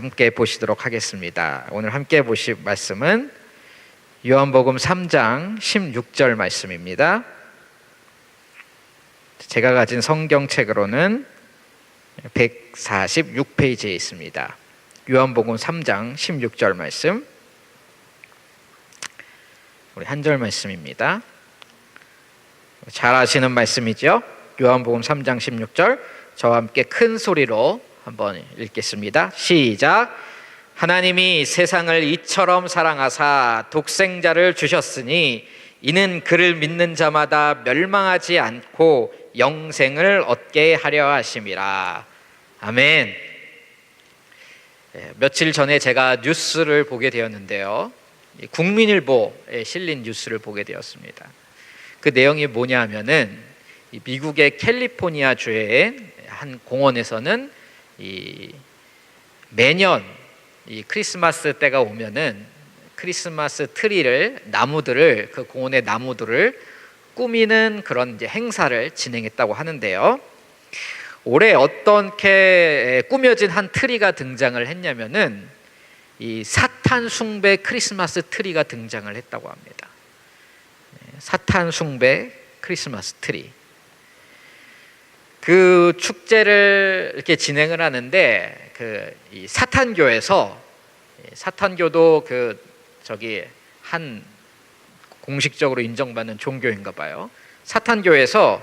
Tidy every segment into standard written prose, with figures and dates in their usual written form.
함께 보시도록 하겠습니다. 오늘 함께 보실 말씀은 요한복음 3장 16절 말씀입니다. 제가 가진 성경책으로는 146페이지에 있습니다. 요한복음 3장 16절 말씀, 우리 한 절 말씀입니다. 잘 아시는 말씀이죠? 요한복음 3장 16절, 저와 함께 큰 소리로 한번 읽겠습니다. 시작. 하나님이 세상을 이처럼 사랑하사 독생자를 주셨으니 이는 그를 믿는 자마다 멸망하지 않고 영생을 얻게 하려 하심이라. 아멘. 며칠 전에 제가 뉴스를 보게 되었는데요, 국민일보에 실린 뉴스를 보게 되었습니다. 그 내용이 뭐냐 하면은 미국의 캘리포니아 주의 한 공원에서는 매년 크리스마스 때가 오면은 크리스마스 트리를, 나무들을, 그 공원의 나무들을 꾸미는 그런 이제 행사를 진행했다고 하는데요, 올해 어떻게 꾸며진 한 트리가 등장을 했냐면은 이 사탄 숭배 크리스마스 트리가 등장을 했다고 합니다. 사탄 숭배 크리스마스 트리. 그 축제를 이렇게 진행을 하는데 이 사탄교에서, 사탄교도 한 공식적으로 인정받는 종교인가 봐요. 사탄교에서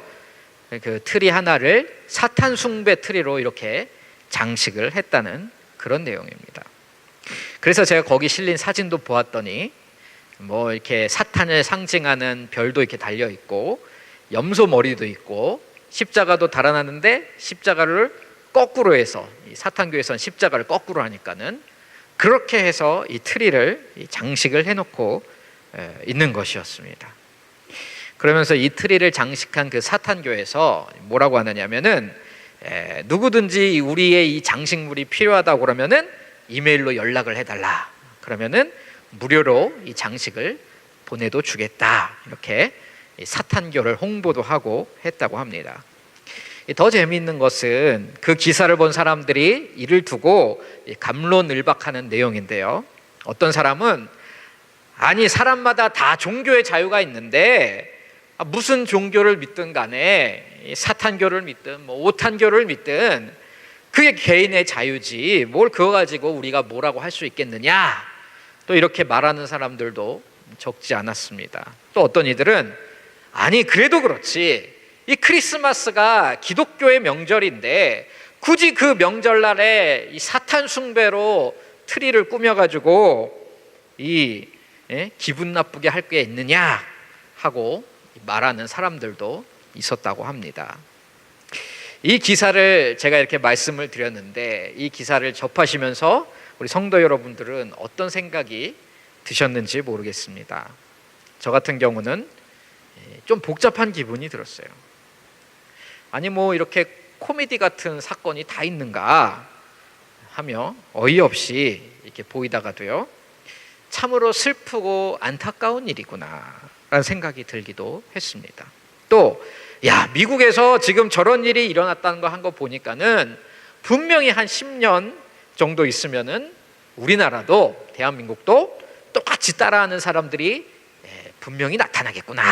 그 트리 하나를 사탄 숭배 트리로 이렇게 장식을 했다는 그런 내용입니다. 그래서 제가 거기 실린 사진도 보았더니 뭐 이렇게 사탄을 상징하는 별도 이렇게 달려 있고, 염소 머리도 있고, 십자가도 달아놨는데 십자가를 거꾸로 해서, 이 사탄교에서는 십자가를 거꾸로 하니까는 그렇게 해서 이 트리를 장식을 해놓고 있는 것이었습니다. 그러면서 이 트리를 장식한 그 사탄교에서 뭐라고 하느냐면은 누구든지 우리의 이 장식물이 필요하다고 그러면은 이메일로 연락을 해달라. 그러면은 무료로 이 장식을 보내도 주겠다. 이렇게 사탄교를 홍보도 하고 했다고 합니다. 더 재미있는 것은 그 기사를 본 사람들이 이를 두고 갑론을박하는 내용인데요, 어떤 사람은 아니 사람마다 다 종교의 자유가 있는데 무슨 종교를 믿든 간에 사탄교를 믿든 뭐 오탄교를 믿든 그게 개인의 자유지 뭘 그거 가지고 우리가 뭐라고 할 수 있겠느냐, 또 이렇게 말하는 사람들도 적지 않았습니다. 또 어떤 이들은 아니 그래도 그렇지, 이 크리스마스가 기독교의 명절인데 굳이 그 명절날에 이 사탄 숭배로 트리를 꾸며가지고 기분 나쁘게 할 게 있느냐 하고 말하는 사람들도 있었다고 합니다. 이 기사를 제가 이렇게 말씀을 드렸는데, 이 기사를 접하시면서 우리 성도 여러분들은 어떤 생각이 드셨는지 모르겠습니다. 저 같은 경우는 좀 복잡한 기분이 들었어요. 아니 뭐 이렇게 코미디 같은 사건이 다 있는가 하며 어이없이 이렇게 보이다가도요, 참으로 슬프고 안타까운 일이구나 라는 생각이 들기도 했습니다. 또 미국에서 지금 저런 일이 일어났다는 거 한 거 보니까는 분명히 한 10년 정도 있으면은 우리나라도, 대한민국도 똑같이 따라하는 사람들이 분명히 나타나겠구나,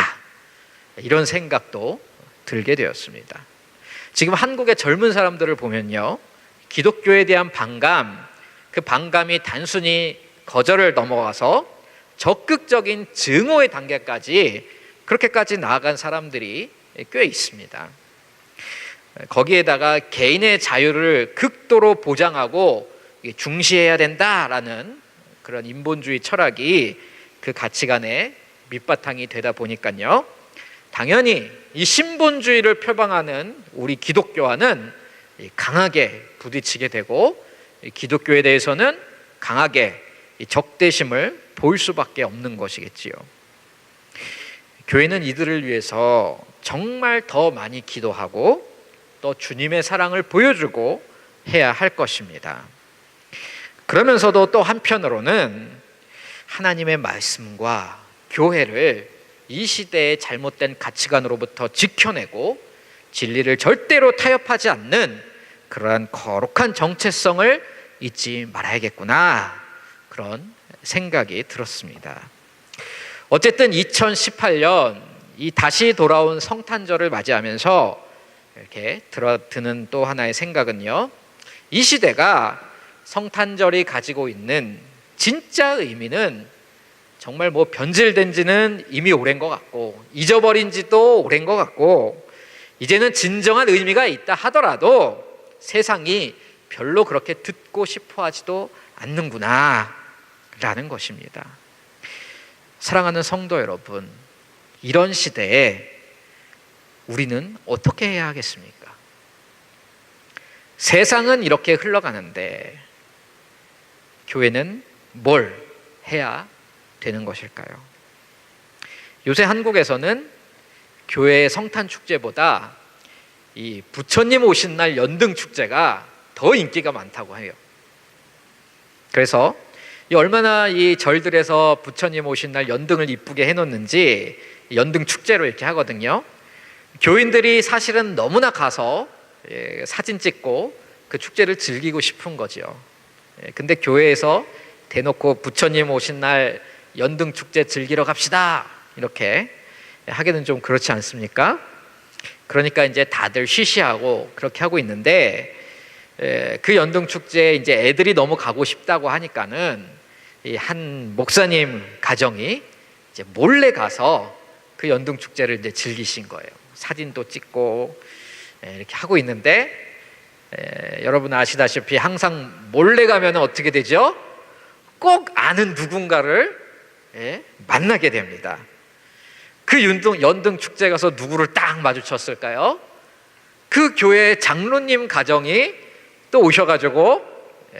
이런 생각도 들게 되었습니다. 지금 한국의 젊은 사람들을 보면요, 기독교에 대한 반감, 그 반감이 단순히 거절을 넘어가서 적극적인 증오의 단계까지, 그렇게까지 나아간 사람들이 꽤 있습니다. 거기에다가 개인의 자유를 극도로 보장하고 중시해야 된다라는 그런 인본주의 철학이 그 가치관의 밑바탕이 되다 보니까요, 당연히 이 신본주의를 표방하는 우리 기독교와는 강하게 부딪히게 되고, 기독교에 대해서는 강하게 적대심을 보일 수밖에 없는 것이겠지요. 교회는 이들을 위해서 정말 더 많이 기도하고 또 주님의 사랑을 보여주고 해야 할 것입니다. 그러면서도 또 한편으로는 하나님의 말씀과 교회를 이 시대의 잘못된 가치관으로부터 지켜내고 진리를 절대로 타협하지 않는 그러한 거룩한 정체성을 잊지 말아야겠구나, 그런 생각이 들었습니다. 어쨌든 2018년 이 다시 돌아온 성탄절을 맞이하면서 이렇게 드는 또 하나의 생각은요, 이 시대가 성탄절이 가지고 있는 진짜 의미는 정말 뭐 변질된 지는 이미 오랜 것 같고 잊어버린 지도 오랜 것 같고, 이제는 진정한 의미가 있다 하더라도 세상이 별로 그렇게 듣고 싶어 하지도 않는구나 라는 것입니다. 사랑하는 성도 여러분, 이런 시대에 우리는 어떻게 해야 하겠습니까? 세상은 이렇게 흘러가는데 교회는 뭘 해야 되는 것일까요? 요새 한국에서는 교회의 성탄 축제보다 이 부처님 오신 날 연등 축제가 더 인기가 많다고 해요. 그래서 얼마나 이 절들에서 부처님 오신 날 연등을 이쁘게 해놓는지 연등 축제로 이렇게 하거든요. 교인들이 사실은 너무나 가서 사진 찍고 그 축제를 즐기고 싶은 거죠. 근데 교회에서 대놓고 부처님 오신 날 연등 축제 즐기러 갑시다 이렇게 하기는 좀 그렇지 않습니까? 그러니까 이제 다들 쉬쉬하고 그렇게 하고 있는데, 그 연등 축제에 이제 애들이 너무 가고 싶다고 하니까는 이 한 목사님 가정이 이제 몰래 가서 그 연등 축제를 이제 즐기신 거예요. 사진도 찍고 이렇게 하고 있는데, 여러분 아시다시피 항상 몰래 가면 어떻게 되죠? 꼭 아는 누군가를 만나게 됩니다. 그 연등 축제 가서 누구를 딱 마주쳤을까요? 그 교회 장로님 가정이 또 오셔가지고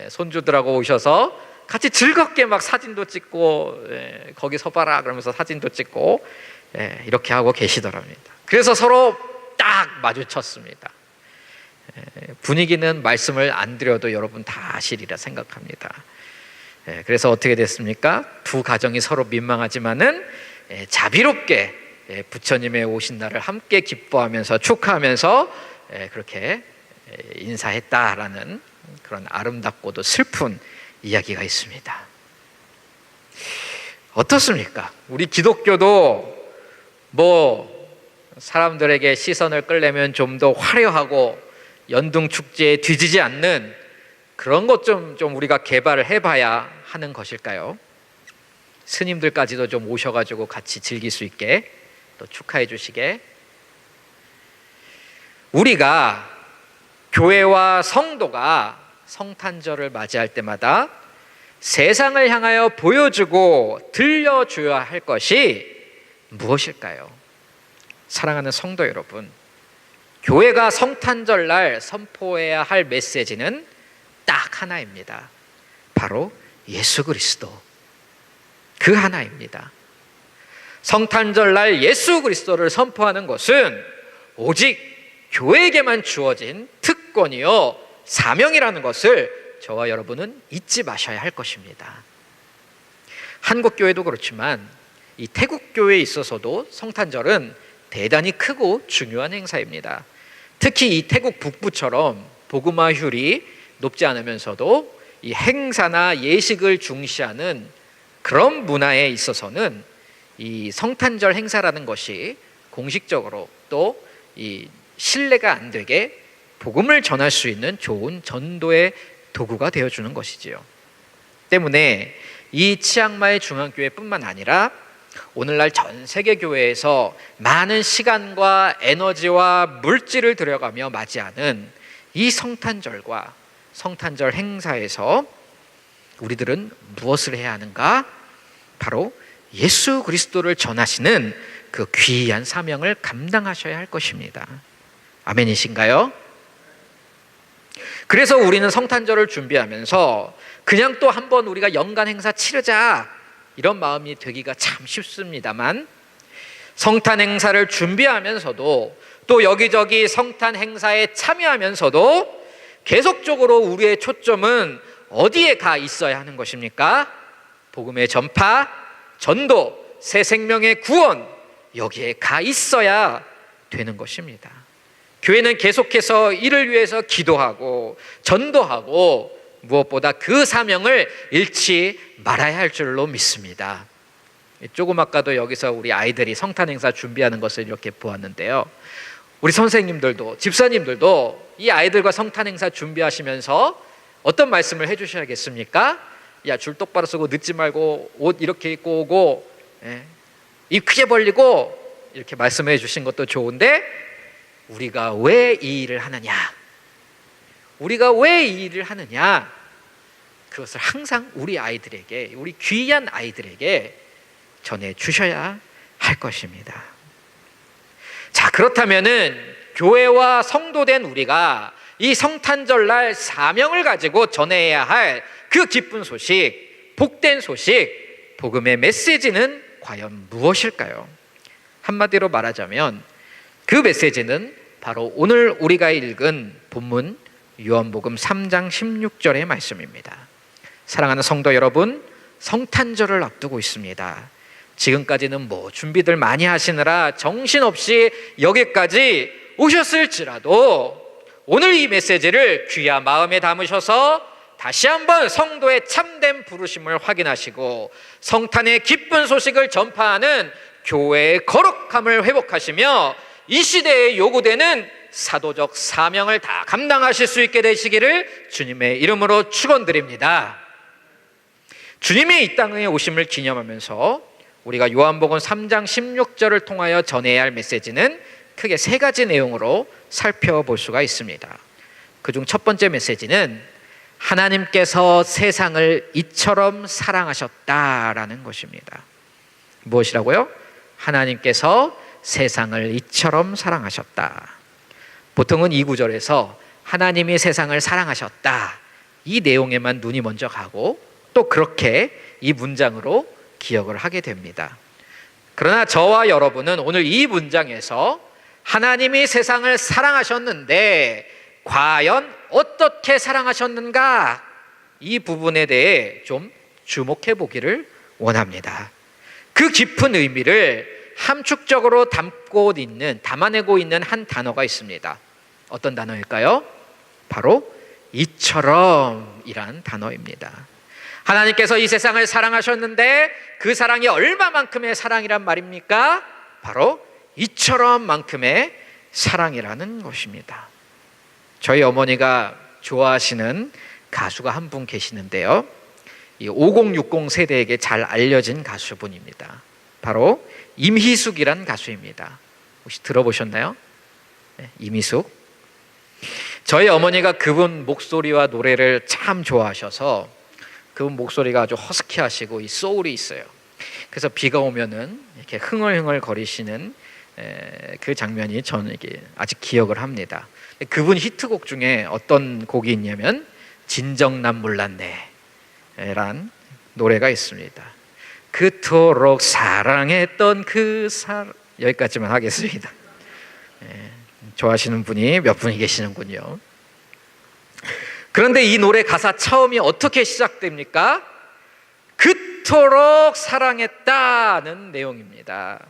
손주들하고 오셔서 같이 즐겁게 막 사진도 찍고, 거기 서봐라 그러면서 사진도 찍고 이렇게 하고 계시더랍니다. 그래서 서로 딱 마주쳤습니다. 분위기는 말씀을 안 드려도 여러분 다 아시리라 생각합니다. 그래서 어떻게 됐습니까? 두 가정이 서로 민망하지만은 자비롭게 부처님의 오신 날을 함께 기뻐하면서 축하하면서 그렇게 인사했다라는 그런 아름답고도 슬픈 이야기가 있습니다. 어떻습니까? 우리 기독교도 뭐 사람들에게 시선을 끌려면 좀 더 화려하고 연등 축제에 뒤지지 않는 그런 것 좀 우리가 개발을 해봐야 하는 것일까요? 스님들까지도 좀 오셔가지고 같이 즐길 수 있게 또 축하해 주시게. 우리가 교회와 성도가 성탄절을 맞이할 때마다 세상을 향하여 보여주고 들려줘야 할 것이 무엇일까요? 사랑하는 성도 여러분, 교회가 성탄절 날 선포해야 할 메시지는 딱 하나입니다. 바로 예수 그리스도, 그 하나입니다. 성탄절 날 예수 그리스도를 선포하는 것은 오직 교회에게만 주어진 특권이요 사명이라는 것을 저와 여러분은 잊지 마셔야 할 것입니다. 한국 교회도 그렇지만 이 태국 교회에 있어서도 성탄절은 대단히 크고 중요한 행사입니다. 특히 이 태국 북부처럼 복음화율이 높지 않으면서도 이 행사나 예식을 중시하는 그런 문화에 있어서는 이 성탄절 행사라는 것이 공식적으로 또 이 신뢰가 안 되게 복음을 전할 수 있는 좋은 전도의 도구가 되어주는 것이지요. 때문에 이 치앙마이 중앙교회뿐만 아니라 오늘날 전 세계 교회에서 많은 시간과 에너지와 물질을 들여가며 맞이하는 이 성탄절과 성탄절 행사에서 우리들은 무엇을 해야 하는가? 바로 예수 그리스도를 전하시는 그 귀한 사명을 감당하셔야 할 것입니다. 아멘이신가요? 그래서 우리는 성탄절을 준비하면서 그냥 또 한번 우리가 연간 행사 치르자 이런 마음이 되기가 참 쉽습니다만, 성탄 행사를 준비하면서도 또 여기저기 성탄 행사에 참여하면서도 계속적으로 우리의 초점은 어디에 가 있어야 하는 것입니까? 복음의 전파, 전도, 새 생명의 구원, 여기에 가 있어야 되는 것입니다. 교회는 계속해서 이를 위해서 기도하고 전도하고 무엇보다 그 사명을 잃지 말아야 할 줄로 믿습니다. 조금 아까도 여기서 우리 아이들이 성탄 행사 준비하는 것을 이렇게 보았는데요, 우리 선생님들도 집사님들도 이 아이들과 성탄 행사 준비하시면서 어떤 말씀을 해주셔야겠습니까? 야, 줄 똑바로 서고 늦지 말고 옷 이렇게 입고 오고, 입 크게 벌리고, 이렇게 말씀해 주신 것도 좋은데, 우리가 왜 이 일을 하느냐, 우리가 왜 이 일을 하느냐, 그것을 항상 우리 아이들에게, 우리 귀한 아이들에게 전해 주셔야 할 것입니다. 자, 그렇다면은 교회와 성도된 우리가 이 성탄절날 사명을 가지고 전해야 할 그 기쁜 소식, 복된 소식, 복음의 메시지는 과연 무엇일까요? 한마디로 말하자면 그 메시지는 바로 오늘 우리가 읽은 본문 요한복음 3장 16절의 말씀입니다. 사랑하는 성도 여러분, 성탄절을 앞두고 있습니다. 지금까지는 준비들 많이 하시느라 정신없이 여기까지 오셨을지라도 오늘 이 메시지를 귀와 마음에 담으셔서 다시 한번 성도의 참된 부르심을 확인하시고 성탄의 기쁜 소식을 전파하는 교회의 거룩함을 회복하시며 이 시대에 요구되는 사도적 사명을 다 감당하실 수 있게 되시기를 주님의 이름으로 축원드립니다. 주님의 이 땅에 오심을 기념하면서 우리가 요한복음 3장 16절을 통하여 전해야 할 메시지는 크게 세 가지 내용으로 살펴볼 수가 있습니다. 그중 첫 번째 메시지는 하나님께서 세상을 이처럼 사랑하셨다라는 것입니다. 무엇이라고요? 하나님께서 세상을 이처럼 사랑하셨다. 보통은 이 구절에서 하나님이 세상을 사랑하셨다, 이 내용에만 눈이 먼저 가고 또 그렇게 이 문장으로 기억을 하게 됩니다. 그러나 저와 여러분은 오늘 이 문장에서 하나님이 세상을 사랑하셨는데 과연 어떻게 사랑하셨는가, 이 부분에 대해 좀 주목해 보기를 원합니다. 그 깊은 의미를 함축적으로 담아내고 있는 한 단어가 있습니다. 어떤 단어일까요? 바로 이처럼이란 단어입니다. 하나님께서 이 세상을 사랑하셨는데 그 사랑이 얼마만큼의 사랑이란 말입니까? 바로 이처럼만큼의 사랑이라는 것입니다. 저희 어머니가 좋아하시는 가수가 한 분 계시는데요, 이 5060 세대에게 잘 알려진 가수분입니다. 바로 임희숙이란 가수입니다. 혹시 들어보셨나요? 네, 임희숙. 저희 어머니가 그분 목소리와 노래를 참 좋아하셔서 그분 목소리가 아주 허스키하시고 이 소울이 있어요. 그래서 비가 오면은 이렇게 흥얼흥얼 거리시는 그 장면이 저는 이게 아직 기억을 합니다. 그분 히트곡 중에 어떤 곡이 있냐면 진정난 몰랐네 란 노래가 있습니다. 그토록 사랑했던 여기까지만 하겠습니다. 좋아하시는 분이 몇 분이 계시는군요. 그런데 이 노래 가사 처음이 어떻게 시작됩니까? 그토록 사랑했다는 내용입니다.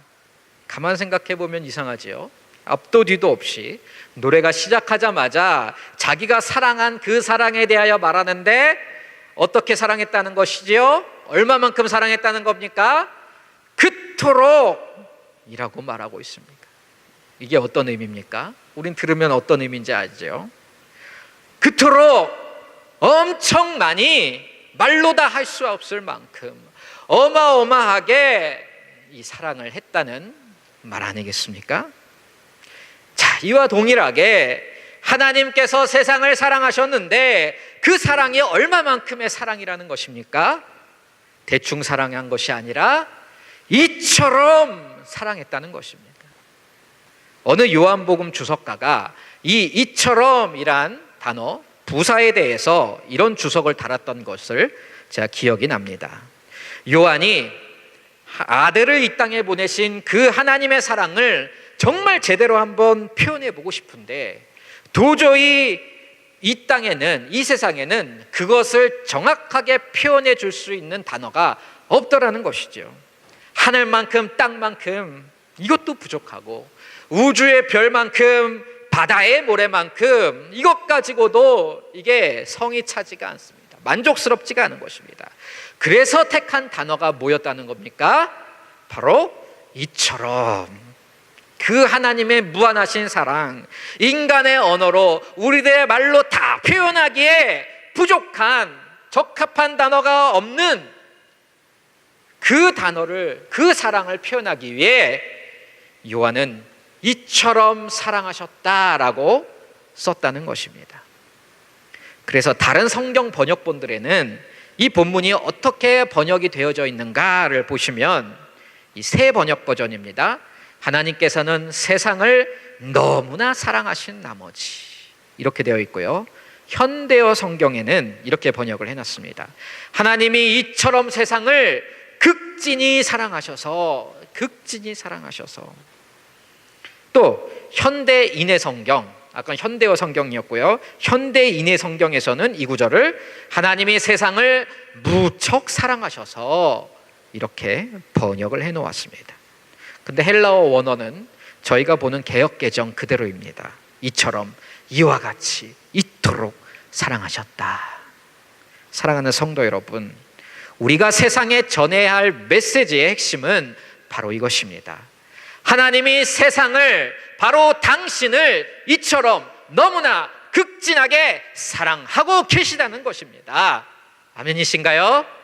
가만 생각해 보면 이상하지요. 앞도 뒤도 없이 노래가 시작하자마자 자기가 사랑한 그 사랑에 대하여 말하는데 어떻게 사랑했다는 것이지요? 얼마만큼 사랑했다는 겁니까? 그토록 이라고 말하고 있습니다. 이게 어떤 의미입니까? 우린 들으면 어떤 의미인지 알죠? 그토록 엄청 많이 말로 다 할 수 없을 만큼 어마어마하게 이 사랑을 했다는 말 아니겠습니까? 자, 이와 동일하게 하나님께서 세상을 사랑하셨는데 그 사랑이 얼마만큼의 사랑이라는 것입니까? 대충 사랑한 것이 아니라 이처럼 사랑했다는 것입니다. 어느 요한복음 주석가가 이 이처럼이란 단어 부사에 대해서 이런 주석을 달았던 것을 제가 기억이 납니다. 요한이 아들을 이 땅에 보내신 그 하나님의 사랑을 정말 제대로 한번 표현해 보고 싶은데 도저히 이 땅에는, 이 세상에는 그것을 정확하게 표현해 줄 수 있는 단어가 없더라는 것이죠. 하늘만큼 땅만큼 이것도 부족하고 우주의 별만큼 바다의 모래만큼 이것 가지고도 이게 성이 차지가 않습니다. 만족스럽지가 않은 것입니다. 그래서 택한 단어가 뭐였다는 겁니까? 바로 이처럼. 그 하나님의 무한하신 사랑, 인간의 언어로 우리들의 말로 다 표현하기에 부족한, 적합한 단어가 없는 그 단어를, 그 사랑을 표현하기 위해 요한은 이처럼 사랑하셨다라고 썼다는 것입니다. 그래서 다른 성경 번역본들에는 이 본문이 어떻게 번역이 되어져 있는가를 보시면 이 새 번역 버전입니다. 하나님께서는 세상을 너무나 사랑하신 나머지, 이렇게 되어 있고요. 현대어 성경에는 이렇게 번역을 해놨습니다. 하나님이 이처럼 세상을 극진히 사랑하셔서, 극진히 사랑하셔서. 또 현대인의 성경, 아까 현대어 성경이었고요, 현대인의 성경에서는 이 구절을 하나님이 세상을 무척 사랑하셔서 이렇게 번역을 해놓았습니다. 근데 헬라어 원어는 저희가 보는 개역개정 그대로입니다. 이처럼, 이와 같이, 이토록 사랑하셨다. 사랑하는 성도 여러분, 우리가 세상에 전해야 할 메시지의 핵심은 바로 이것입니다. 하나님이 세상을, 바로 당신을 이처럼 너무나 극진하게 사랑하고 계시다는 것입니다. 아멘이신가요?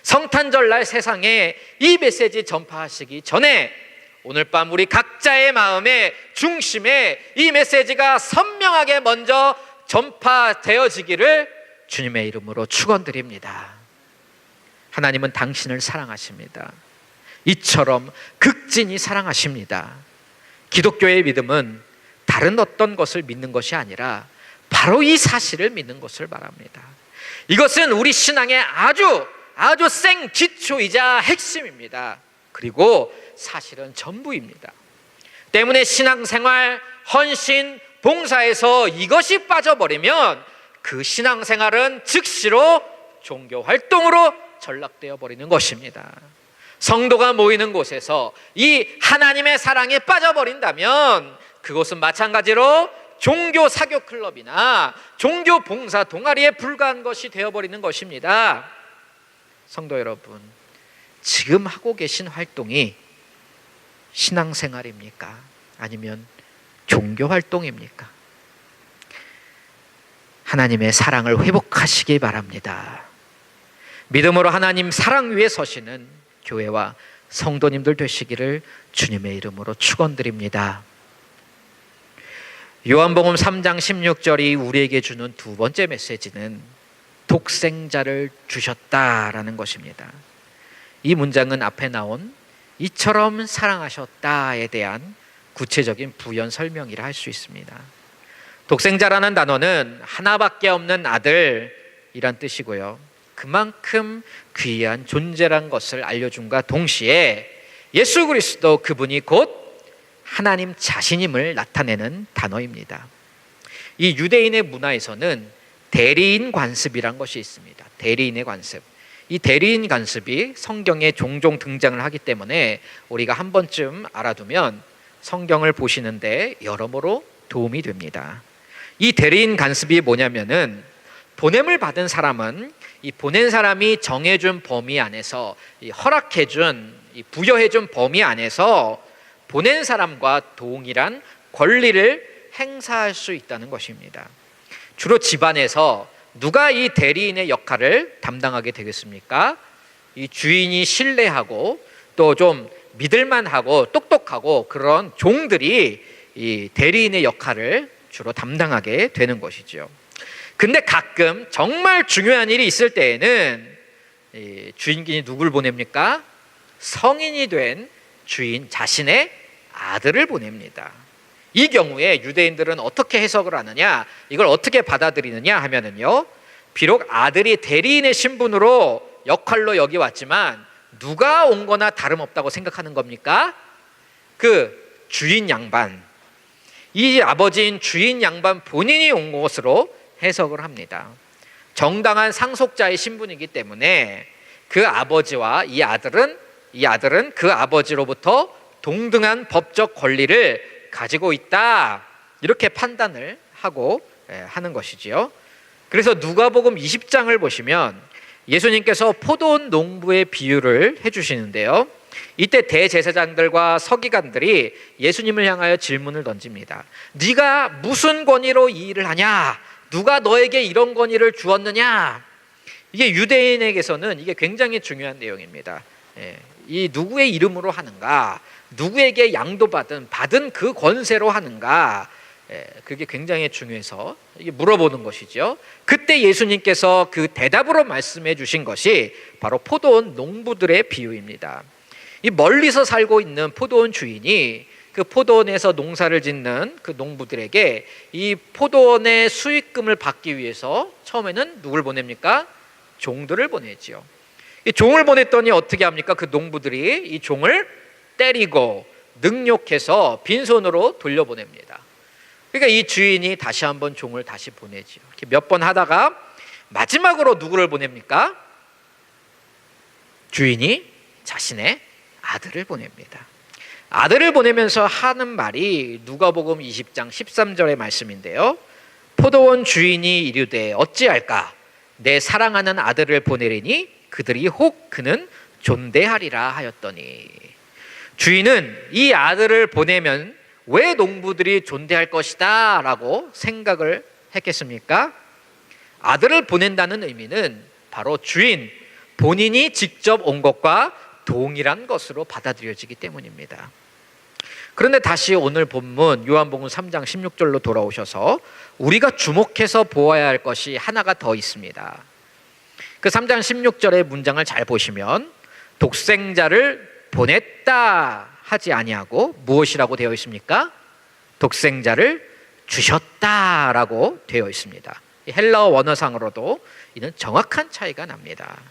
성탄절날 세상에 이 메시지 전파하시기 전에 오늘 밤 우리 각자의 마음의 중심에 이 메시지가 선명하게 먼저 전파되어지기를 주님의 이름으로 축원드립니다. 하나님은 당신을 사랑하십니다. 이처럼 극진히 사랑하십니다. 기독교의 믿음은 다른 어떤 것을 믿는 것이 아니라 바로 이 사실을 믿는 것을 말합니다. 이것은 우리 신앙의 아주 생 기초이자 핵심입니다. 그리고 사실은 전부입니다. 때문에 신앙생활, 헌신, 봉사에서 이것이 빠져버리면 그 신앙생활은 즉시로 종교활동으로 전락되어 버리는 것입니다. 성도가 모이는 곳에서 이 하나님의 사랑에 빠져버린다면 그것은 마찬가지로 종교 사교 클럽이나 종교 봉사 동아리에 불과한 것이 되어버리는 것입니다. 성도 여러분, 지금 하고 계신 활동이 신앙생활입니까? 아니면 종교 활동입니까? 하나님의 사랑을 회복하시기 바랍니다. 믿음으로 하나님 사랑 위에 서시는 교회와 성도님들 되시기를 주님의 이름으로 축원드립니다. 요한복음 3장 16절이 우리에게 주는 두 번째 메시지는 독생자를 주셨다라는 것입니다. 이 문장은 앞에 나온 이처럼 사랑하셨다에 대한 구체적인 부연 설명이라 할 수 있습니다. 독생자라는 단어는 하나밖에 없는 아들이란 뜻이고요, 그만큼 귀한 존재란 것을 알려준과 동시에 예수 그리스도 그분이 곧 하나님 자신임을 나타내는 단어입니다. 이 유대인의 문화에서는 대리인 관습이란 것이 있습니다. 대리인의 관습. 이 대리인 관습이 성경에 종종 등장을 하기 때문에 우리가 한 번쯤 알아두면 성경을 보시는데 여러모로 도움이 됩니다. 이 대리인 관습이 뭐냐면은 보냄을 받은 사람은 이 보낸 사람이 정해준 범위 안에서, 이 허락해준, 이 부여해준 범위 안에서 보낸 사람과 동일한 권리를 행사할 수 있다는 것입니다. 주로 집안에서 누가 이 대리인의 역할을 담당하게 되겠습니까? 이 주인이 신뢰하고 또 좀 믿을만하고 똑똑하고 그런 종들이 이 대리인의 역할을 주로 담당하게 되는 것이죠. 근데 가끔 정말 중요한 일이 있을 때에는 이 주인이 누굴 보냅니까? 성인이 된 주인 자신의 아들을 보냅니다. 이 경우에 유대인들은 어떻게 해석을 하느냐, 이걸 어떻게 받아들이느냐 하면은요, 비록 아들이 대리인의 신분으로 역할로 여기 왔지만 누가 온 거나 다름없다고 생각하는 겁니까? 그 주인 양반, 이 아버지인 주인 양반 본인이 온 것으로 해석을 합니다. 정당한 상속자의 신분이기 때문에 그 아버지와 이 아들은 그 아버지로부터 동등한 법적 권리를 가지고 있다, 이렇게 판단을 하고 하는 것이지요. 그래서 누가복음 20장을 보시면 예수님께서 포도원 농부의 비유를 해주시는데요. 이때 대제사장들과 서기관들이 예수님을 향하여 질문을 던집니다. 네가 무슨 권위로 이 일을 하냐? 누가 너에게 이런 권위를 주었느냐? 이게 유대인에게서는 이게 굉장히 중요한 내용입니다. 이 누구의 이름으로 하는가? 누구에게 받은 그 권세로 하는가? 그게 굉장히 중요해서 이게 물어보는 것이죠. 그때 예수님께서 그 대답으로 말씀해 주신 것이 바로 포도원 농부들의 비유입니다. 이 멀리서 살고 있는 포도원 주인이 그 포도원에서 농사를 짓는 그 농부들에게 이 포도원의 수익금을 받기 위해서 처음에는 누굴 보냅니까? 종들을 보내지요. 이 종을 보냈더니 어떻게 합니까? 그 농부들이 이 종을 때리고 능욕해서 빈손으로 돌려보냅니다. 그러니까 이 주인이 다시 한번 종을 다시 보내지요. 이렇게 몇 번 하다가 마지막으로 누구를 보냅니까? 주인이 자신의 아들을 보냅니다. 아들을 보내면서 하는 말이 누가복음 20장 13절의 말씀인데요. 포도원 주인이 이르되 어찌할까? 내 사랑하는 아들을 보내리니 그들이 혹 그는 존대하리라 하였더니, 주인은 이 아들을 보내면 왜 농부들이 존대할 것이다 라고 생각을 했겠습니까? 아들을 보낸다는 의미는 바로 주인 본인이 직접 온 것과 동일한 것으로 받아들여지기 때문입니다. 그런데 다시 오늘 본문 요한복음 3장 16절로 돌아오셔서 우리가 주목해서 보아야 할 것이 하나가 더 있습니다. 그 3장 16절의 문장을 잘 보시면 독생자를 보냈다 하지 아니하고 무엇이라고 되어 있습니까? 독생자를 주셨다라고 되어 있습니다. 헬라어 원어상으로도 이는 정확한 차이가 납니다.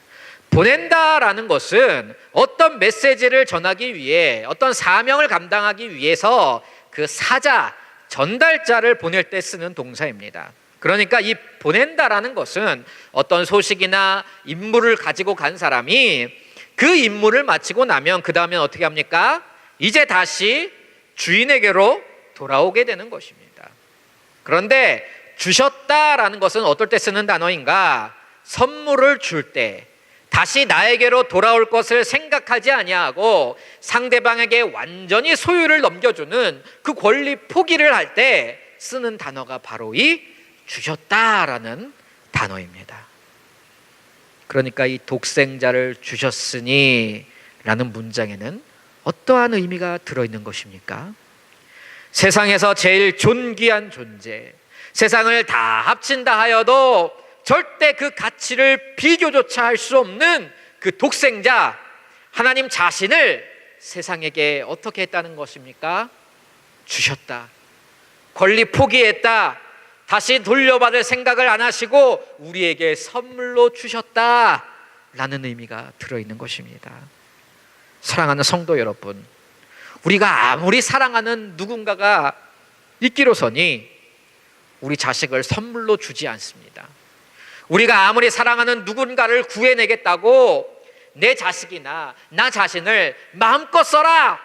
보낸다라는 것은 어떤 메시지를 전하기 위해, 어떤 사명을 감당하기 위해서 그 사자, 전달자를 보낼 때 쓰는 동사입니다. 그러니까 이 보낸다라는 것은 어떤 소식이나 임무를 가지고 간 사람이 그 임무를 마치고 나면 그 다음에 어떻게 합니까? 이제 다시 주인에게로 돌아오게 되는 것입니다. 그런데 주셨다라는 것은 어떨 때 쓰는 단어인가? 선물을 줄 때, 다시 나에게로 돌아올 것을 생각하지 아니하고 상대방에게 완전히 소유를 넘겨주는 그 권리 포기를 할 때 쓰는 단어가 바로 이 주셨다라는 단어입니다. 그러니까 이 독생자를 주셨으니 라는 문장에는 어떠한 의미가 들어있는 것입니까? 세상에서 제일 존귀한 존재, 세상을 다 합친다 하여도 절대 그 가치를 비교조차 할 수 없는 그 독생자 하나님 자신을 세상에게 어떻게 했다는 것입니까? 주셨다. 권리 포기했다. 다시 돌려받을 생각을 안 하시고 우리에게 선물로 주셨다라는 의미가 들어있는 것입니다. 사랑하는 성도 여러분, 우리가 아무리 사랑하는 누군가가 있기로서니 우리 자식을 선물로 주지 않습니다. 우리가 아무리 사랑하는 누군가를 구해내겠다고 내 자식이나 나 자신을 마음껏 써라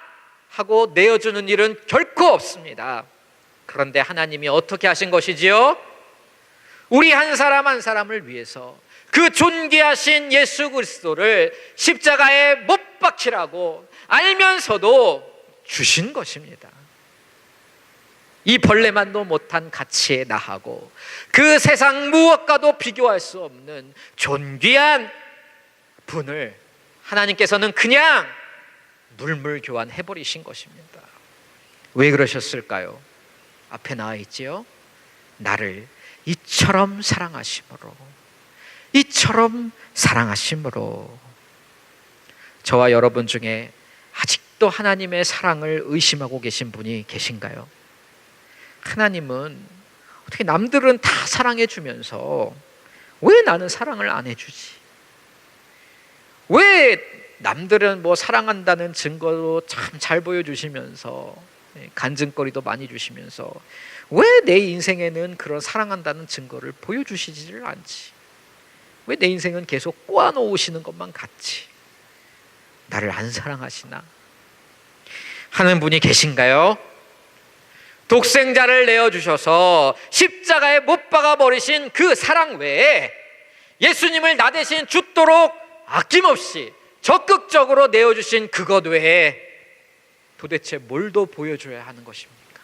하고 내어주는 일은 결코 없습니다. 그런데 하나님이 어떻게 하신 것이지요? 우리 한 사람 한 사람을 위해서 그 존귀하신 예수 그리스도를 십자가에 못 박히라고 알면서도 주신 것입니다. 이 벌레만도 못한 가치에 나하고 그 세상 무엇과도 비교할 수 없는 존귀한 분을 하나님께서는 그냥 물물 교환해버리신 것입니다. 왜 그러셨을까요? 앞에 나와 있지요. 나를 이처럼 사랑하심으로, 이처럼 사랑하심으로. 저와 여러분 중에 아직도 하나님의 사랑을 의심하고 계신 분이 계신가요? 하나님은 어떻게 남들은 다 사랑해 주면서 왜 나는 사랑을 안 해주지? 왜 남들은 뭐 사랑한다는 증거도 참 잘 보여주시면서 간증거리도 많이 주시면서 왜 내 인생에는 그런 사랑한다는 증거를 보여주시지를 않지? 왜 내 인생은 계속 꼬아놓으시는 것만 같지? 나를 안 사랑하시나? 하는 분이 계신가요? 독생자를 내어주셔서 십자가에 못 박아 버리신 그 사랑 외에 예수님을 나 대신 죽도록 아낌없이 적극적으로 내어주신 그것 외에 도대체 뭘 더 보여줘야 하는 것입니까?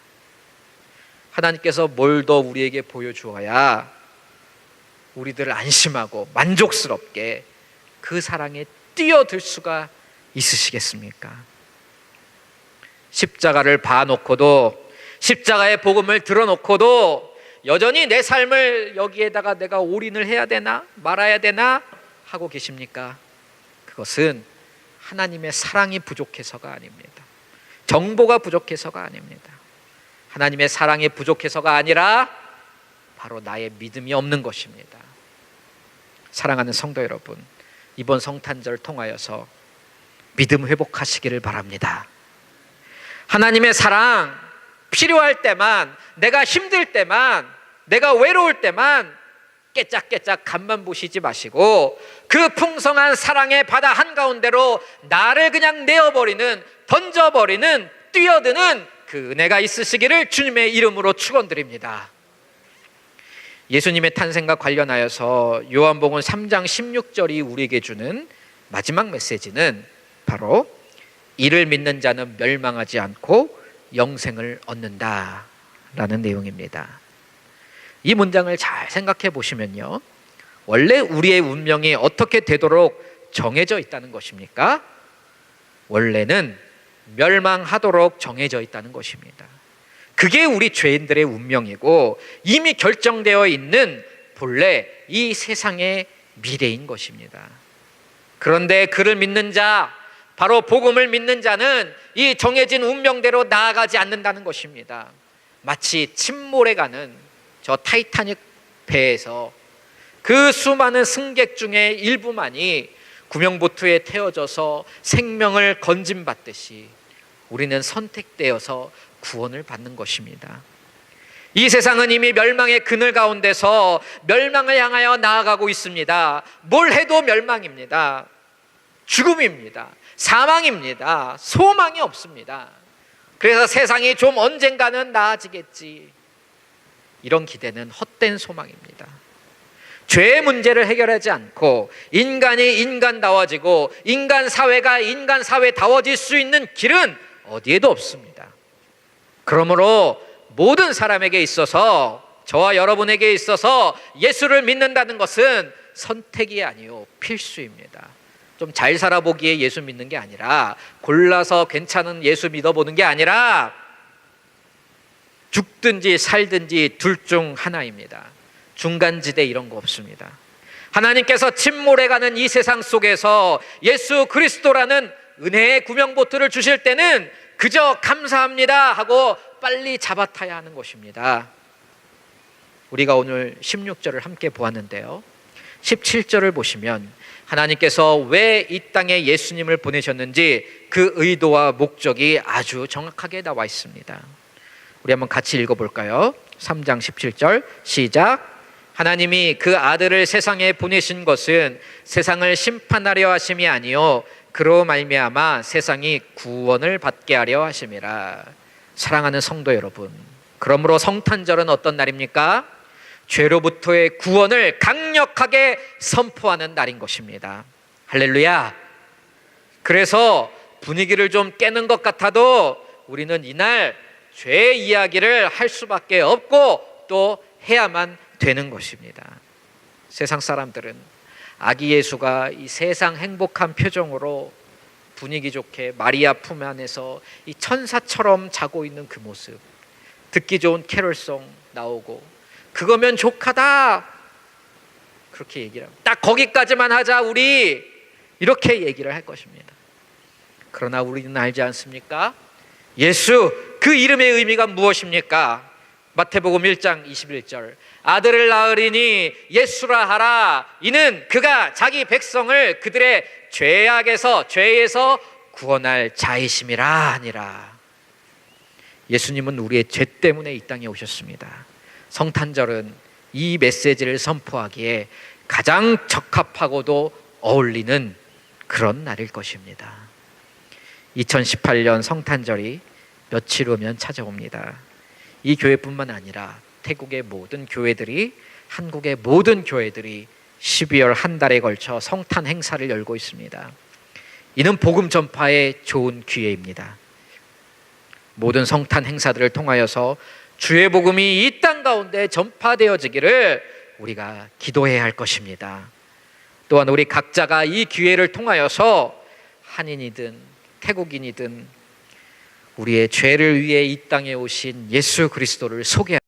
하나님께서 뭘 더 우리에게 보여주어야 우리들 안심하고 만족스럽게 그 사랑에 뛰어들 수가 있으시겠습니까? 십자가를 봐놓고도, 십자가의 복음을 들어놓고도 여전히 내 삶을 여기에다가 내가 올인을 해야 되나 말아야 되나 하고 계십니까? 그것은 하나님의 사랑이 부족해서가 아닙니다. 정보가 부족해서가 아닙니다. 하나님의 사랑이 부족해서가 아니라 바로 나의 믿음이 없는 것입니다. 사랑하는 성도 여러분, 이번 성탄절 통하여서 믿음 회복하시기를 바랍니다. 하나님의 사랑 필요할 때만, 내가 힘들 때만, 내가 외로울 때만 깨짝깨짝 간만 보시지 마시고 그 풍성한 사랑의 바다 한가운데로 나를 그냥 내어버리는, 던져버리는, 뛰어드는 그 은혜가 있으시기를 주님의 이름으로 축원드립니다. 예수님의 탄생과 관련하여서 요한복음 3장 16절이 우리에게 주는 마지막 메시지는 바로 이를 믿는 자는 멸망하지 않고 영생을 얻는다 라는 내용입니다. 이 문장을 잘 생각해 보시면요, 원래 우리의 운명이 어떻게 되도록 정해져 있다는 것입니까? 원래는 멸망하도록 정해져 있다는 것입니다. 그게 우리 죄인들의 운명이고 이미 결정되어 있는 본래 이 세상의 미래인 것입니다. 그런데 그를 믿는 자, 바로 복음을 믿는 자는 이 정해진 운명대로 나아가지 않는다는 것입니다. 마치 침몰에 가는 저 타이타닉 배에서 그 수많은 승객 중에 일부만이 구명보트에 태워져서 생명을 건짐받듯이 우리는 선택되어서 구원을 받는 것입니다. 이 세상은 이미 멸망의 그늘 가운데서 멸망을 향하여 나아가고 있습니다. 뭘 해도 멸망입니다. 죽음입니다. 사망입니다. 소망이 없습니다. 그래서 세상이 좀 언젠가는 나아지겠지, 이런 기대는 헛된 소망입니다. 죄의 문제를 해결하지 않고 인간이 인간다워지고 인간 사회가 인간 사회다워질 수 있는 길은 어디에도 없습니다. 그러므로 모든 사람에게 있어서, 저와 여러분에게 있어서 예수를 믿는다는 것은 선택이 아니요 필수입니다. 좀 잘 살아보기에 예수 믿는 게 아니라, 골라서 괜찮은 예수 믿어보는 게 아니라 죽든지 살든지 둘 중 하나입니다. 중간지대 이런 거 없습니다. 하나님께서 침몰해가는 이 세상 속에서 예수 그리스도라는 은혜의 구명보트를 주실 때는 그저 감사합니다 하고 빨리 잡아타야 하는 것입니다. 우리가 오늘 16절을 함께 보았는데요, 17절을 보시면 하나님께서 왜 이 땅에 예수님을 보내셨는지 그 의도와 목적이 아주 정확하게 나와 있습니다. 우리 한번 같이 읽어볼까요? 3장 17절 시작. 하나님이 그 아들을 세상에 보내신 것은 세상을 심판하려 하심이 아니요 그로 말미암아 세상이 구원을 받게 하려 하심이라. 사랑하는 성도 여러분, 그러므로 성탄절은 어떤 날입니까? 죄로부터의 구원을 강력하게 선포하는 날인 것입니다. 할렐루야. 그래서 분위기를 좀 깨는 것 같아도 우리는 이날 죄 이야기를 할 수밖에 없고 또 해야만 되는 것입니다. 세상 사람들은 아기 예수가 이 세상 행복한 표정으로 분위기 좋게 마리아 품 안에서 이 천사처럼 자고 있는 그 모습, 듣기 좋은 캐롤송 나오고 그거면 족하다 그렇게 얘기를 하고, 딱 거기까지만 하자 우리, 이렇게 얘기를 할 것입니다. 그러나 우리는 알지 않습니까? 예수 그 이름의 의미가 무엇입니까? 마태복음 1장 21절 아들을 낳으리니 예수라 하라. 이는 그가 자기 백성을 그들의 죄에서 구원할 자이심이라 하니라. 예수님은 우리의 죄 때문에 이 땅에 오셨습니다. 성탄절은 이 메시지를 선포하기에 가장 적합하고도 어울리는 그런 날일 것입니다. 2018년 성탄절이 며칠 후면 찾아옵니다. 이 교회뿐만 아니라 태국의 모든 교회들이, 한국의 모든 교회들이 12월 한 달에 걸쳐 성탄 행사를 열고 있습니다. 이는 복음 전파의 좋은 기회입니다. 모든 성탄 행사들을 통하여서 주의 복음이 이 땅 가운데 전파되어지기를 우리가 기도해야 할 것입니다. 또한 우리 각자가 이 기회를 통하여서 한인이든 태국인이든 우리의 죄를 위해 이 땅에 오신 예수 그리스도를 소개하는